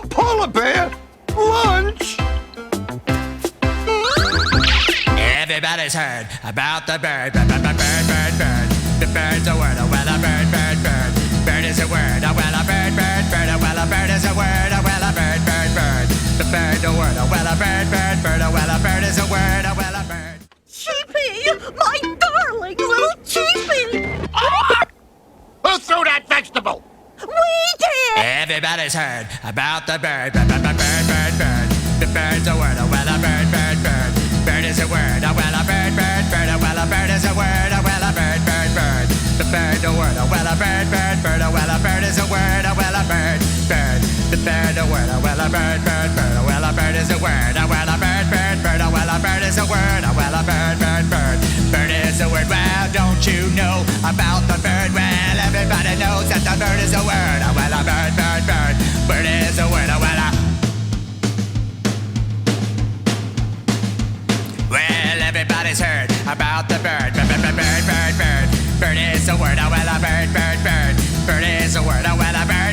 Polar bear? Lunch? Everybody's heard about the bird. Bird. The bird's a word. Oh, well, a bird. Bird is a word. Oh, well, a bird. Oh, well, a bird is a word. Oh, well, a bird. The bird, a word. Oh, well, a bird. Oh, well, a bird is a word. Oh, well, a bird. Cheapy! My darling little Cheapy! Who threw that vegetable? We did! Everybody's heard about the bird. Bird. The bird's a word. Oh, well, a bird. Bird is a word. Oh, well, a bird. Oh, well, a bird is a word. Oh, well, a bird. The bird, a word. Oh, well, a bird. Oh, well, a bird is a word. Oh, well, a bird. The bird, a word. Oh, well, a bird. Oh, well, a bird is a word. Oh, well, a bird. Oh, well, a bird is a word. Oh, well, a bird. Bird is a word. Well, don't you know about the bird? Well, everybody knows that the bird is a word. Oh, well, a bird. Bird is a word. Oh, well, a... Well, everybody's heard about the bird. Bird is a word. Oh, well, a bird. Bird is a word. Oh, well, a bird.